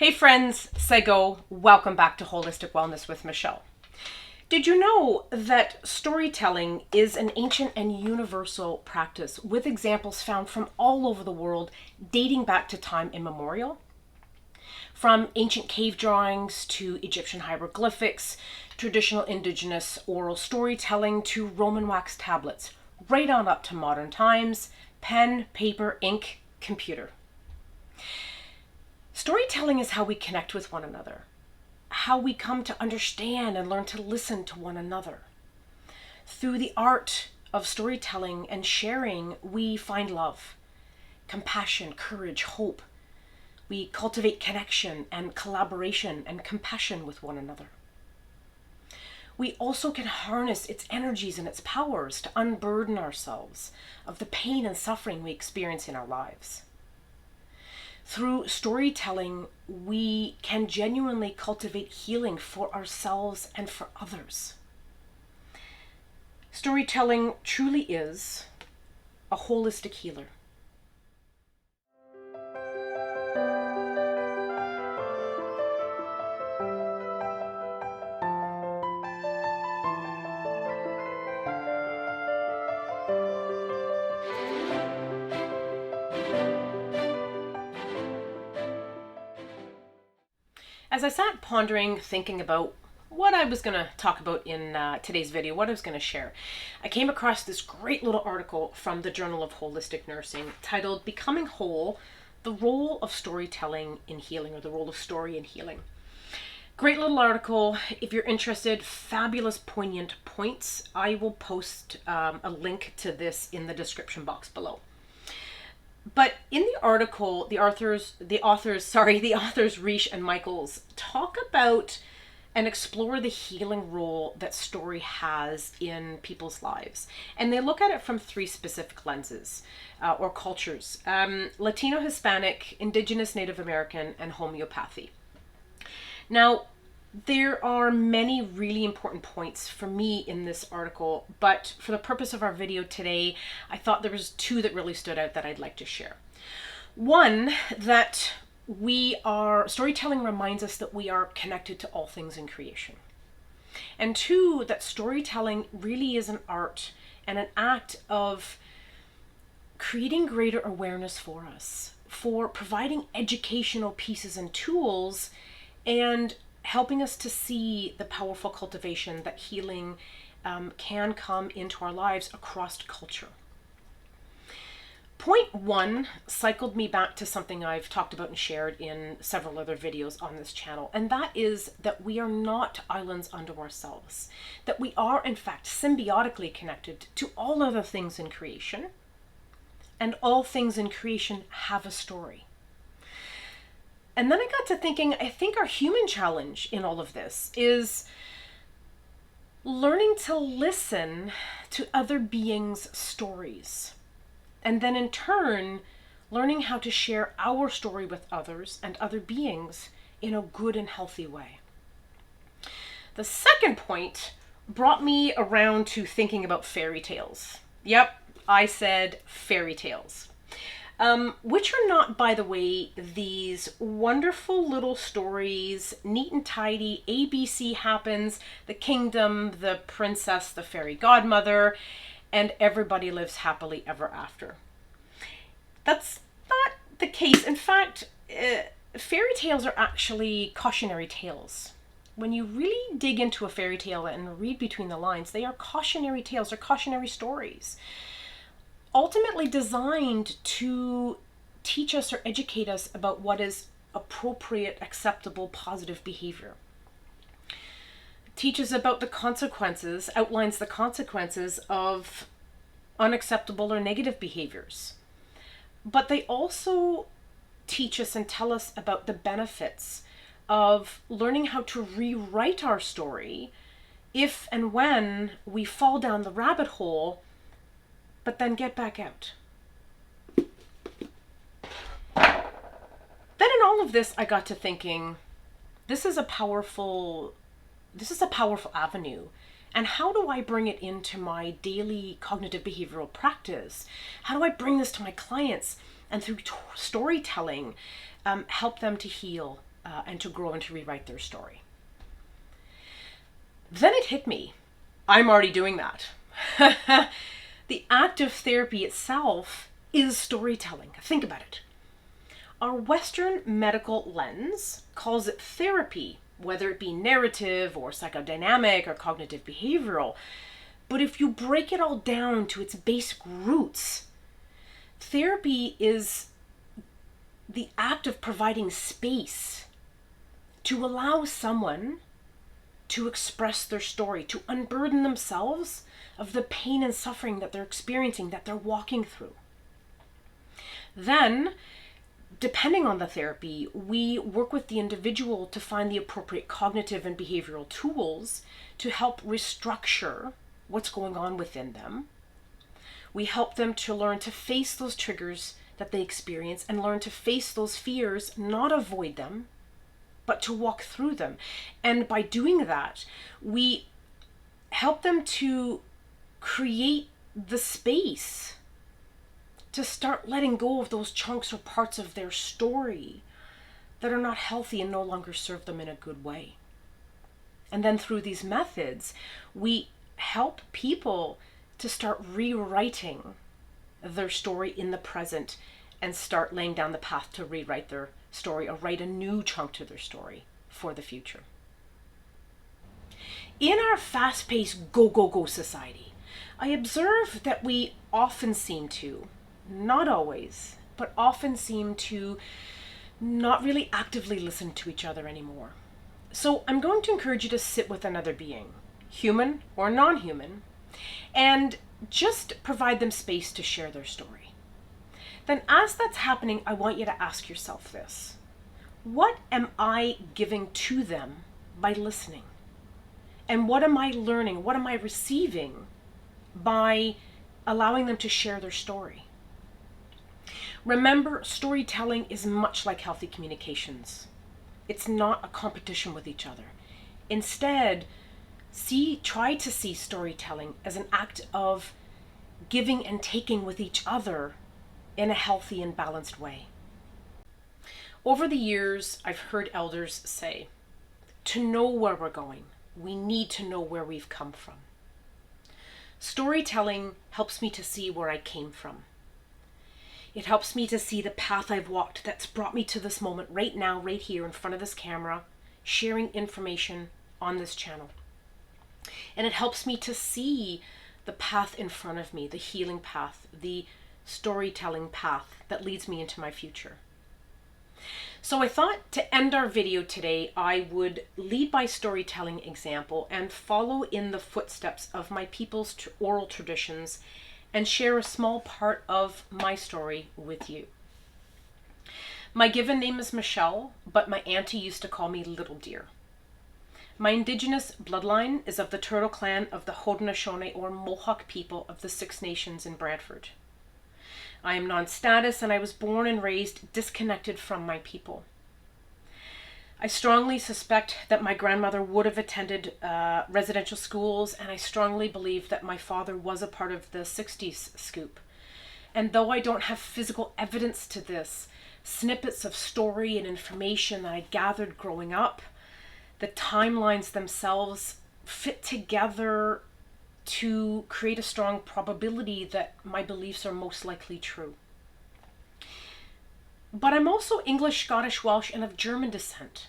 Hey friends, Sego, welcome back to Holistic Wellness with Michelle. Did you know that storytelling is an ancient and universal practice with examples found from all over the world dating back to time immemorial? From ancient cave drawings to Egyptian hieroglyphics, traditional indigenous oral storytelling to Roman wax tablets, right on up to modern times, pen, paper, ink, computer. Storytelling is how we connect with one another, how we come to understand and learn to listen to one another. Through the art of storytelling and sharing, we find love, compassion, courage, hope. We cultivate connection and collaboration and compassion with one another. We also can harness its energies and its powers to unburden ourselves of the pain and suffering we experience in our lives. Through storytelling, we can genuinely cultivate healing for ourselves and for others. Storytelling truly is a holistic healer. As I sat pondering, thinking about what I was going to talk about in today's video, what I was going to share, I came across this great little article from the Journal of Holistic Nursing titled Becoming Whole, the Role of Storytelling in Healing, or the Role of Story in Healing. Great little article. If you're interested, fabulous poignant points. I will post a link to this in the description box below. But in the article, the authors Reich and Michaels talk about and explore the healing role that story has in people's lives. And they look at it from three specific lenses or cultures: Latino, Hispanic, Indigenous, Native American, and homeopathy. Now, there are many really important points for me in this article, but for the purpose of our video today, I thought there was two that really stood out that I'd like to share. One, that storytelling reminds us that we are connected to all things in creation. And two, that storytelling really is an art and an act of creating greater awareness for us, for providing educational pieces and tools, and helping us to see the powerful cultivation that healing can come into our lives across culture. Point one cycled me back to something I've talked about and shared in several other videos on this channel, and that is that we are not islands unto ourselves, that we are in fact symbiotically connected to all other things in creation, and all things in creation have a story. And then I got to thinking, I think our human challenge in all of this is learning to listen to other beings' stories. And then in turn, learning how to share our story with others and other beings in a good and healthy way. The second point brought me around to thinking about fairy tales. Yep, I said fairy tales. Which are not, by the way, these wonderful little stories, neat and tidy, ABC happens, the kingdom, the princess, the fairy godmother, and everybody lives happily ever after. That's not the case. In fact, fairy tales are actually cautionary tales. When you really dig into a fairy tale and read between the lines, they are cautionary tales, they're cautionary stories, ultimately designed to teach us or educate us about what is appropriate, acceptable, positive behavior. Teaches about the consequences, outlines the consequences of unacceptable or negative behaviors. But they also teach us and tell us about the benefits of learning how to rewrite our story if and when we fall down the rabbit hole, but then get back out. Then in all of this, I got to thinking, this is a powerful avenue. And how do I bring it into my daily cognitive behavioral practice? How do I bring this to my clients and through storytelling, help them to heal, and to grow and to rewrite their story. Then it hit me. I'm already doing that. The act of therapy itself is storytelling. Think about it. Our Western medical lens calls it therapy, whether it be narrative or psychodynamic or cognitive behavioral. But if you break it all down to its basic roots, therapy is the act of providing space to allow someone to express their story, to unburden themselves of the pain and suffering that they're experiencing, that they're walking through. Then, depending on the therapy, we work with the individual to find the appropriate cognitive and behavioral tools to help restructure what's going on within them. We help them to learn to face those triggers that they experience and learn to face those fears, not avoid them, but to walk through them. And by doing that, we help them to create the space to start letting go of those chunks or parts of their story that are not healthy and no longer serve them in a good way. And then through these methods, we help people to start rewriting their story in the present and start laying down the path to rewrite their story or write a new chunk to their story for the future. In our fast-paced go society, I observe that we often seem to, not always, but often seem to not really actively listen to each other anymore. So I'm going to encourage you to sit with another being, human or non-human, and just provide them space to share their story. Then as that's happening, I want you to ask yourself this: what am I giving to them by listening? And what am I learning? What am I receiving by allowing them to share their story? Remember, storytelling is much like healthy communications. It's not a competition with each other. Instead, try to see storytelling as an act of giving and taking with each other in a healthy and balanced way. Over the years, I've heard elders say, to know where we're going, we need to know where we've come from. Storytelling helps me to see where I came from. It helps me to see the path I've walked that's brought me to this moment right now, right here in front of this camera, sharing information on this channel. And it helps me to see the path in front of me, the healing path, the storytelling path that leads me into my future. So I thought to end our video today, I would lead by storytelling example and follow in the footsteps of my people's oral traditions and share a small part of my story with you. My given name is Michelle, but my auntie used to call me Little Deer. My indigenous bloodline is of the Turtle Clan of the Haudenosaunee or Mohawk people of the Six Nations in Brantford. I am non-status and I was born and raised disconnected from my people. I strongly suspect that my grandmother would have attended residential schools, and I strongly believe that my father was a part of the 60s scoop. And though I don't have physical evidence to this, snippets of story and information that I gathered growing up, the timelines themselves fit together to create a strong probability that my beliefs are most likely true. But I'm also English, Scottish, Welsh, and of German descent.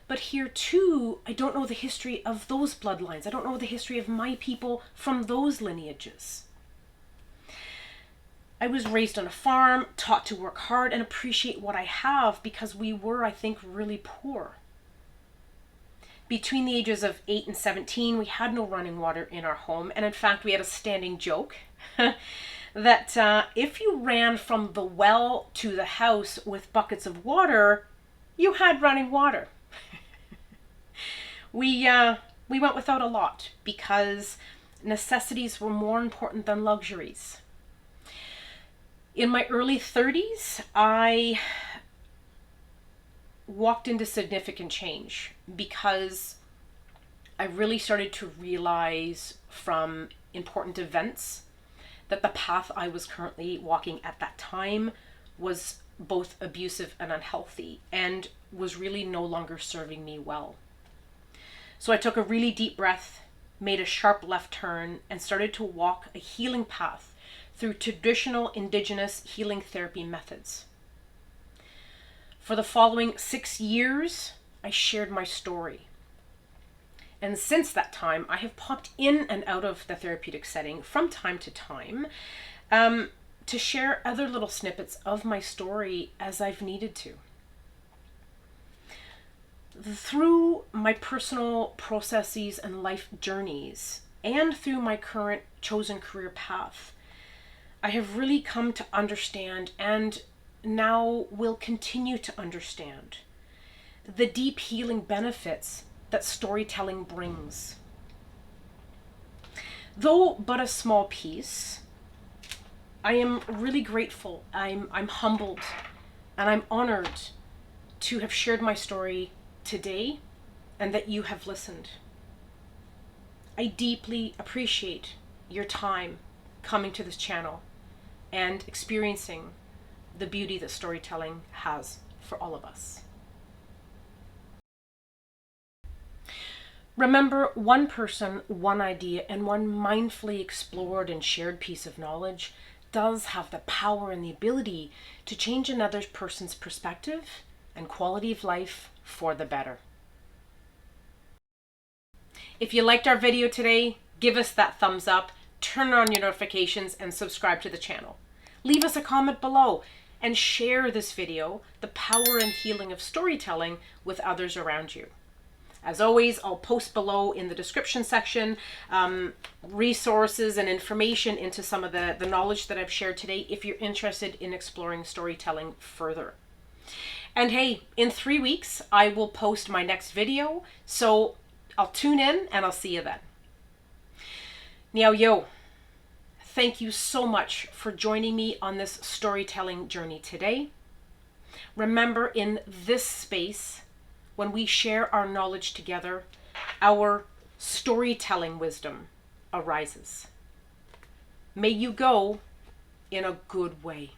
But here too, I don't know the history of those bloodlines. I don't know the history of my people from those lineages. I was raised on a farm, taught to work hard and appreciate what I have because we were, I think, really poor. Between the ages of 8 and 17, we had no running water in our home. And in fact, we had a standing joke that if you ran from the well to the house with buckets of water, you had running water. We went without a lot because necessities were more important than luxuries. In my early 30s, I walked into significant change because I really started to realize from important events that the path I was currently walking at that time was both abusive and unhealthy, and was really no longer serving me well. So I took a really deep breath, made a sharp left turn, and started to walk a healing path through traditional Indigenous healing therapy methods. For the following 6 years, I shared my story. And since that time, I have popped in and out of the therapeutic setting from time to time to share other little snippets of my story as I've needed to. Through my personal processes and life journeys, and through my current chosen career path, I have really come to understand, and now will continue to understand, the deep healing benefits that storytelling brings. Though but a small piece, I am really grateful, I'm humbled, and I'm honored to have shared my story today, and that you have listened. I deeply appreciate your time coming to this channel and experiencing the beauty that storytelling has for all of us. Remember, one person, one idea, and one mindfully explored and shared piece of knowledge does have the power and the ability to change another person's perspective and quality of life for the better. If you liked our video today, give us that thumbs up, turn on your notifications, and subscribe to the channel. Leave us a comment below and share this video, the power and healing of storytelling, with others around you. As always, I'll post below in the description section resources and information into some of the knowledge that I've shared today if you're interested in exploring storytelling further. And hey, in 3 weeks, I will post my next video, so I'll tune in and I'll see you then. Now, yo, thank you so much for joining me on this storytelling journey today. Remember, in this space, when we share our knowledge together, our storytelling wisdom arises. May you go in a good way.